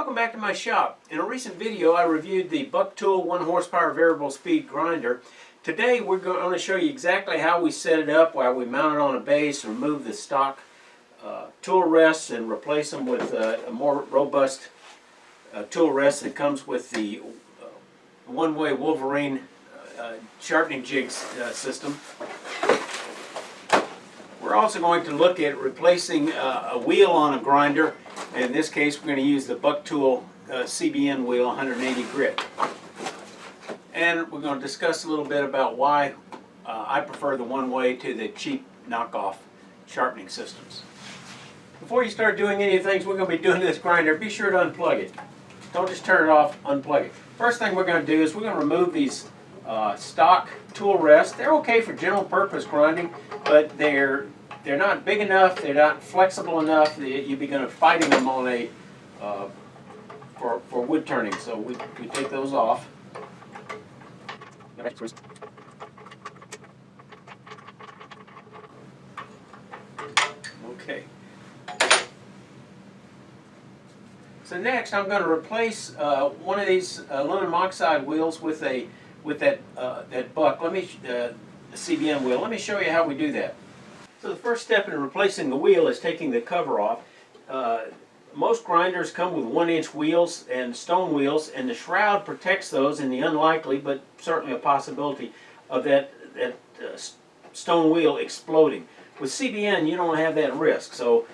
Welcome back to my shop. In a recent video I reviewed the Buck Tool 1 horsepower variable speed grinder. Today we're going to show you exactly how we set it up, while we mount it on a base, remove the stock tool rests and replace them with a more robust tool rest that comes with the Oneway Wolverine sharpening jig system. We're also going to look at replacing a wheel on a grinder. In this case, we're going to use the Buck Tool CBN wheel 180 grit. And we're going to discuss a little bit about why I prefer the Oneway to the cheap knockoff sharpening systems. Before you start doing any of the things we're going to be doing to this grinder, be sure to unplug it. Don't just turn it off, unplug it. First thing we're going to do is we're going to remove these stock tool rests. They're okay for general purpose grinding, but they're not big enough, they're not flexible enough that you'd be going to fighting them on a for wood turning. So we take those off. Okay. So next I'm going to replace one of these aluminum oxide wheels with that Buck. The CBN wheel. Let me show you how we do that. So the first step in replacing the wheel is taking the cover off. Most grinders come with 1-inch wheels and stone wheels, and the shroud protects those in the unlikely, but certainly a possibility, of that stone wheel exploding. With CBN, you don't have that risk. So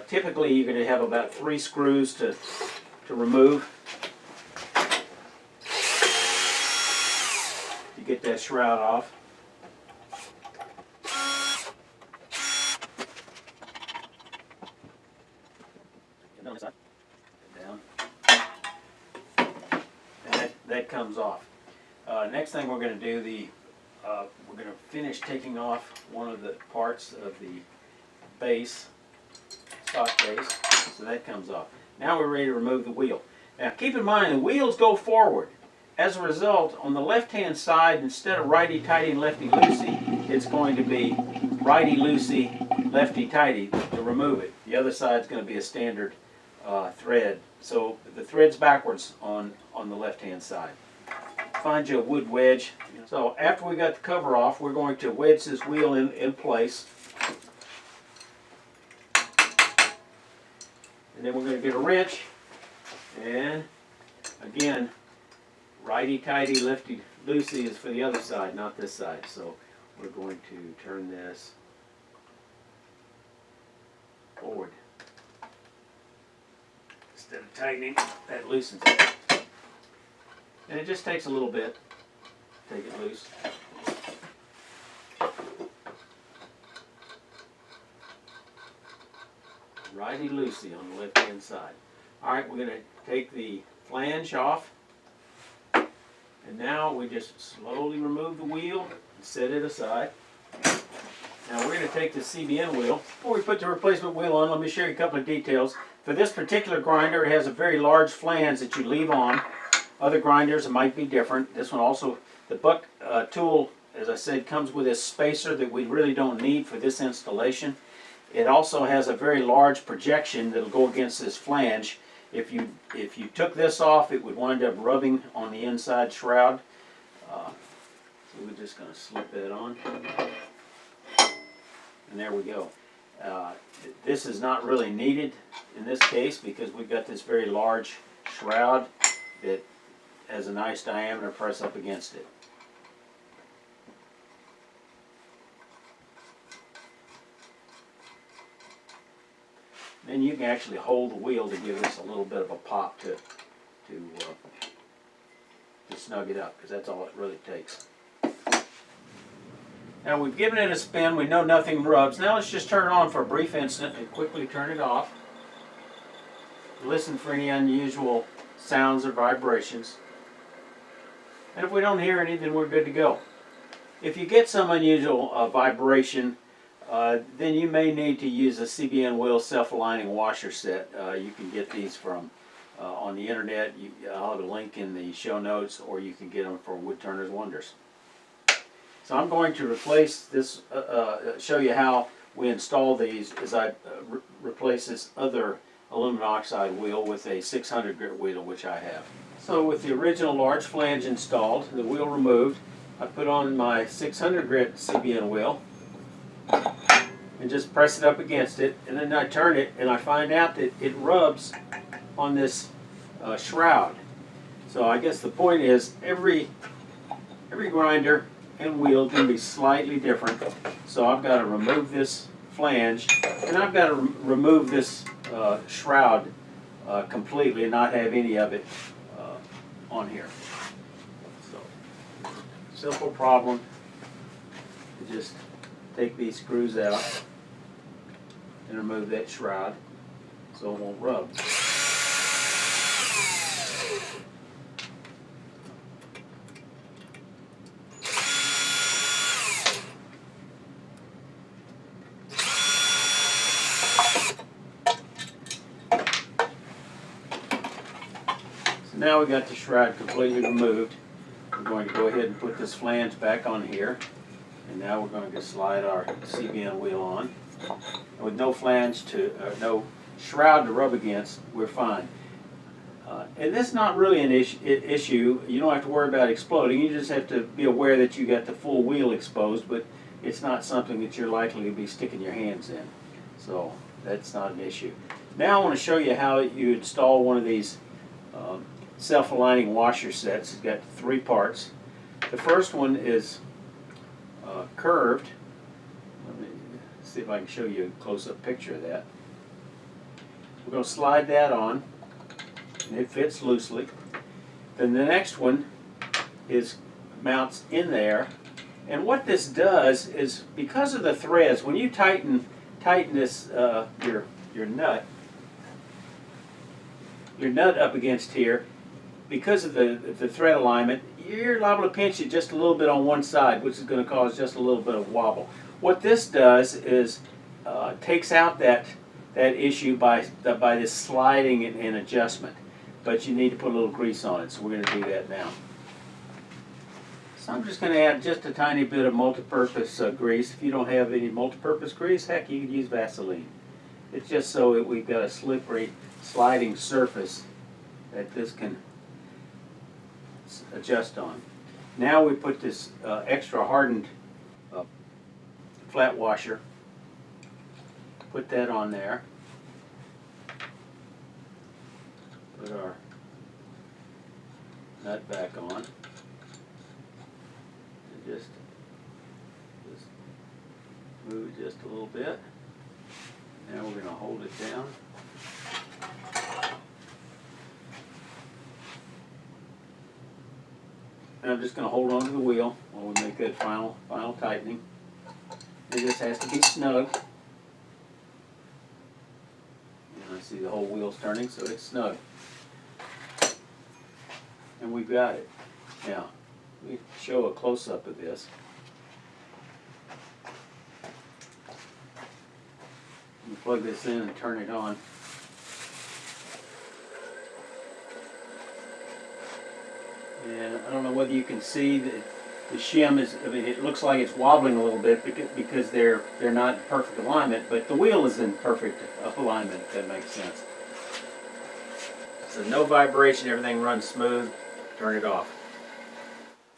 typically you're going to have about 3 screws to remove to get that shroud off. Down. And that comes off. Next thing we're going to do, we're going to finish taking off one of the parts of the base, stock base, so that comes off. Now we're ready to remove the wheel. Now keep in mind the wheels go forward. As a result, on the left-hand side, instead of righty-tighty and lefty-loosey, it's going to be righty-loosey, lefty-tighty to remove it. The other side is going to be a standard thread. So the thread's backwards on the left-hand side. Find you a wood wedge. So after we got the cover off, we're going to wedge this wheel in place. And then we're going to get a wrench. And again, righty-tighty, lefty-loosey is for the other side, not this side. So we're going to turn this forward. Instead of tightening, that loosens it. And it just takes a little bit to take it loose. Righty-loosey on the left-hand side. Alright, we're going to take the flange off. And now we just slowly remove the wheel and set it aside. Now we're going to take the CBN wheel. Before we put the replacement wheel on, let me show you a couple of details. For this particular grinder, it has a very large flange that you leave on. Other grinders might be different. This one also, the Buck tool, as I said, comes with this spacer that we really don't need for this installation. It also has a very large projection that will go against this flange. If you took this off, it would wind up rubbing on the inside shroud. So we're just going to slip that on. And there we go. This is not really needed in this case because we've got this very large shroud that has a nice diameter press up against it. Then you can actually hold the wheel to give this a little bit of a pop to snug it up, because that's all it really takes. Now we've given it a spin, we know nothing rubs. Now let's just turn it on for a brief instant and quickly turn it off. Listen for any unusual sounds or vibrations. And if we don't hear any, then we're good to go. If you get some unusual vibration, then you may need to use a CBN wheel self-aligning washer set. You can get these from on the internet. I'll have a link in the show notes, or you can get them for Woodturner's Wonders. So I'm going to replace this, show you how we install these as I replace this other aluminum oxide wheel with a 600 grit wheel, which I have. So with the original large flange installed, the wheel removed, I put on my 600 grit CBN wheel and just press it up against it, and then I turn it and I find out that it rubs on this shroud. So I guess the point is every grinder and wheel is going to be slightly different. So I've got to remove this flange and I've got to remove this shroud completely and not have any of it on here. So simple problem. You just take these screws out and remove that shroud so it won't rub. Now we got the shroud completely removed. We're going to go ahead and put this flange back on here. And now we're going to slide our CBN wheel on. And with no flange no shroud to rub against, we're fine. And this is not really an issue. You don't have to worry about exploding. You just have to be aware that you got the full wheel exposed, but it's not something that you're likely to be sticking your hands in. So that's not an issue. Now I want to show you how you install one of these self-aligning washer sets. It's got 3 parts. The first one is curved. Let me see if I can show you a close-up picture of that. We're going to slide that on, and it fits loosely. Then the next one mounts in there, and what this does is, because of the threads, when you tighten this your nut up against here, because of the thread alignment, you're liable to pinch it just a little bit on one side, which is going to cause just a little bit of wobble. What this does is takes out that issue by this sliding and adjustment. But you need to put a little grease on it, so we're going to do that now. So I'm just going to add just a tiny bit of multi-purpose grease. If you don't have any multi-purpose grease, heck, you can use Vaseline. It's just so that we've got a slippery sliding surface that this can adjust on. Now we put this extra hardened flat washer, put that on there, put our nut back on, and just move it just a little bit. Now we're going to hold it down. And I'm just going to hold on to the wheel while we make that final tightening. It just has to be snug. And I see the whole wheel's turning, so it's snug. And we've got it. Now, let me show a close-up of this. You plug this in and turn it on. And I don't know whether you can see that the shim is, I mean, it looks like it's wobbling a little bit because they're not in perfect alignment, but the wheel is in perfect alignment, if that makes sense. So no vibration, everything runs smooth. Turn it off.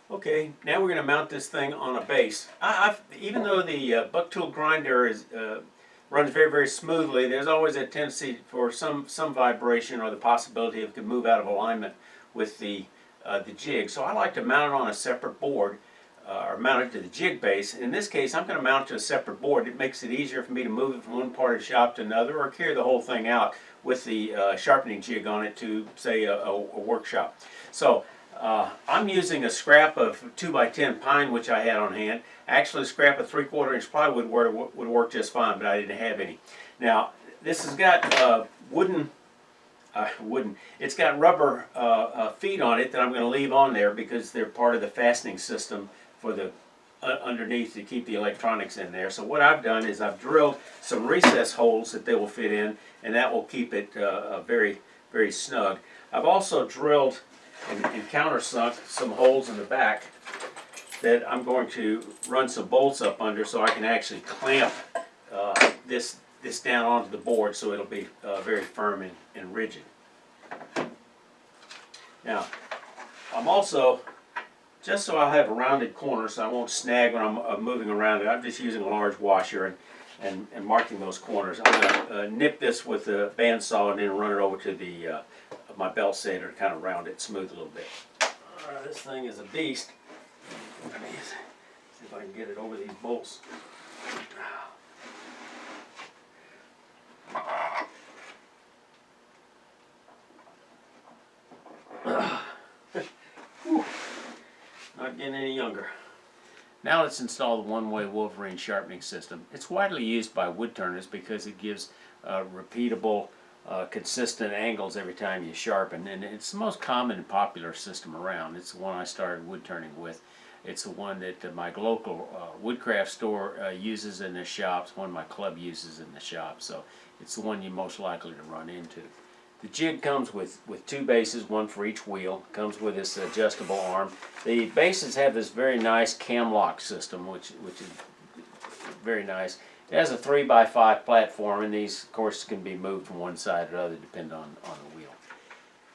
Okay, now we're going to mount this thing on a base. Even though the buck tool grinder runs very, very smoothly, there's always a tendency for some vibration or the possibility of it could move out of alignment with the jig. So I like to mount it on a separate board, or mount it to the jig base. In this case, I'm going to mount it to a separate board. It makes it easier for me to move it from one part of the shop to another, or carry the whole thing out with the sharpening jig on it to, say, a workshop. So I'm using a scrap of 2x10 pine, which I had on hand. Actually, a scrap of 3/4 inch plywood would work just fine, but I didn't have any. Now, this has got it's got rubber feet on it that I'm going to leave on there because they're part of the fastening system for the underneath to keep the electronics in there. So what I've done is I've drilled some recess holes that they will fit in, and that will keep it very, very snug. I've also drilled and countersunk some holes in the back that I'm going to run some bolts up under so I can actually clamp this this down onto the board so it'll be very firm and rigid. Now, I'm also, just so I have a rounded corner so I won't snag when I'm moving around it, I'm just using a large washer and marking those corners. I'm going to nip this with a bandsaw and then run it over to the my belt sander to kind of round it smooth a little bit. Alright, this thing is a beast. Let me see if I can get it over these bolts. Not getting any younger. Now let's install the Oneway Wolverine sharpening system. It's widely used by wood turners because it gives repeatable, consistent angles every time you sharpen, and it's the most common and popular system around. It's the one I started wood turning with. It's the one that my local woodcraft store uses in their shops, one my club uses in the shop, so it's the one you're most likely to run into. The jig comes with two bases, one for each wheel. It comes with this adjustable arm. The bases have this very nice cam lock system, which is very nice. It has a 3x5 platform, and these, of course, can be moved from one side to the other depending on the wheel.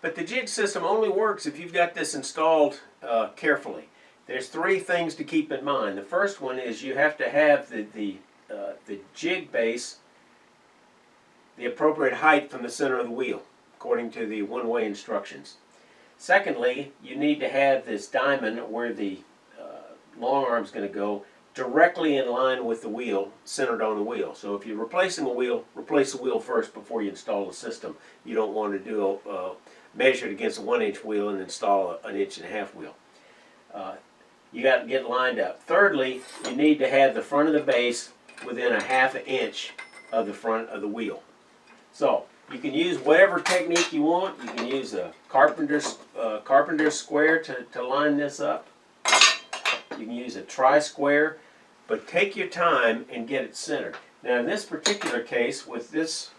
But the jig system only works if you've got this installed carefully. There's three things to keep in mind. The first one is you have to have the jig base the appropriate height from the center of the wheel, according to the Oneway instructions. Secondly, you need to have this diamond where the long arm is going to go directly in line with the wheel, centered on the wheel. So if you're replacing a wheel, replace the wheel first before you install the system. You don't want to do measure it against a 1-inch wheel and install an 1.5-inch wheel. You got to get lined up. Thirdly, you need to have the front of the base within a 1/2 inch of the front of the wheel. So you can use whatever technique you want. You can use a carpenter's square to line this up. You can use a tri-square, but take your time and get it centered. Now in this particular case, with this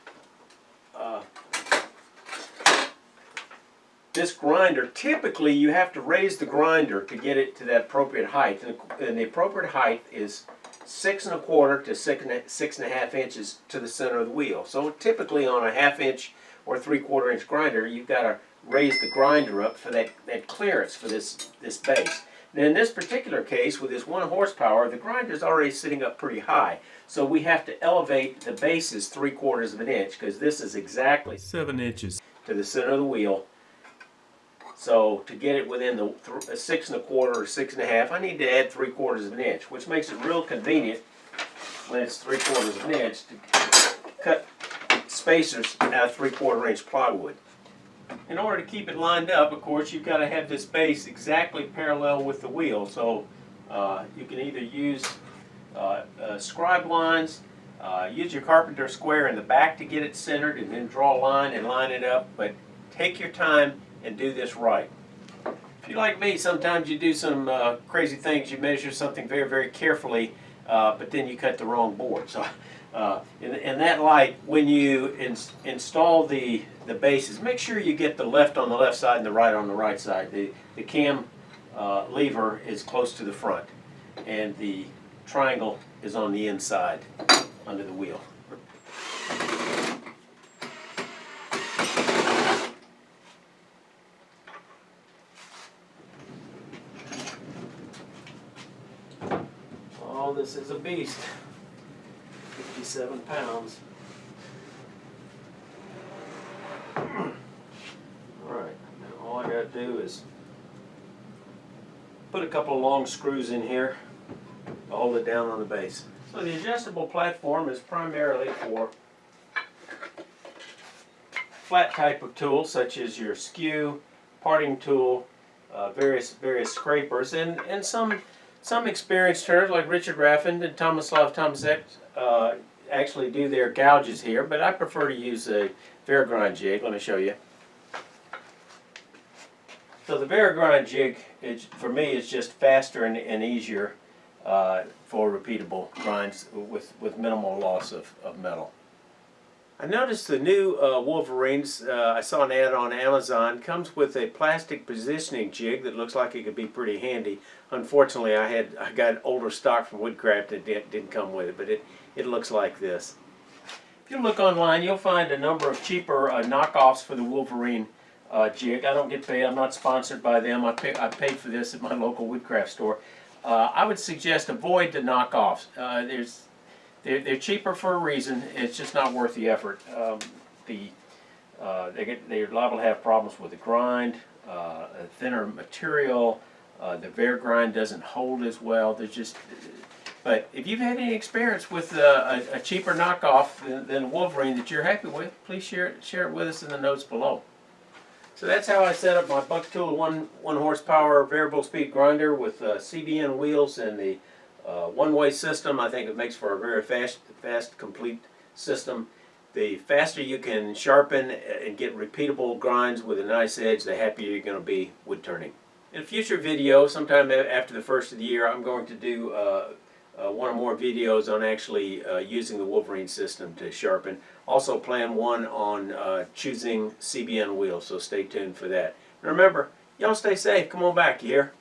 this grinder, typically you have to raise the grinder to get it to that appropriate height, and the appropriate height is 6 1/4 to 6 1/2 inches to the center of the wheel. So typically on a 1/2 inch or 3/4 inch grinder, you've got to raise the grinder up for that clearance for this base. Now in this particular case, with this 1 horsepower, the grinder is already sitting up pretty high. So we have to elevate the bases 3/4 of an inch, because this is exactly 7 inches to the center of the wheel. So to get it within the 6 1/4 or 6 1/2, I need to add 3/4 of an inch, which makes it real convenient when it's 3/4 of an inch to cut spacers out of 3/4 inch plywood. In order to keep it lined up, of course, you've got to have this base exactly parallel with the wheel. So you can either use scribe lines, use your carpenter square in the back to get it centered, and then draw a line and line it up. But take your time and do this right. If you're like me, sometimes you do some crazy things. You measure something very, very carefully, but then you cut the wrong board. So in that light, when you install the bases, make sure you get the left on the left side and the right on the right side. The cam lever is close to the front, and the triangle is on the inside under the wheel. Oh, this is a beast. 57 pounds. Alright, now all I gotta do is put a couple of long screws in here to hold it down on the base. So the adjustable platform is primarily for flat type of tools such as your skew, parting tool, various scrapers, and some experienced turners like Richard Raffin and Tomislav Tomaszek actually do their gouges here, but I prefer to use a Wolverine jig. Let me show you. So the Wolverine jig, for me, is just faster and easier for repeatable grinds with minimal loss of metal. I noticed the new Wolverines, I saw an ad on Amazon, comes with a plastic positioning jig that looks like it could be pretty handy. Unfortunately, I got older stock from Woodcraft that didn't come with it, but it looks like this. If you look online, you'll find a number of cheaper knockoffs for the Wolverine jig. I don't get paid. I'm not sponsored by them. I paid for this at my local woodcraft store. I would suggest avoid the knockoffs. They're cheaper for a reason. It's just not worth the effort. They're liable to have problems with the grind, a thinner material. The Bear grind doesn't hold as well. But if you've had any experience with a cheaper knockoff than Wolverine that you're happy with, please share it with us in the notes below. So that's how I set up my Buck Tool 1 horsepower variable speed grinder with CBN wheels and the one-way system. I think it makes for a very fast, complete system. The faster you can sharpen and get repeatable grinds with a nice edge, the happier you're going to be wood turning. In a future video, sometime after the first of the year, I'm going to do one or more videos on actually using the Wolverine system to sharpen. Also plan one on choosing CBN wheels, so stay tuned for that. And remember, y'all stay safe. Come on back, you hear?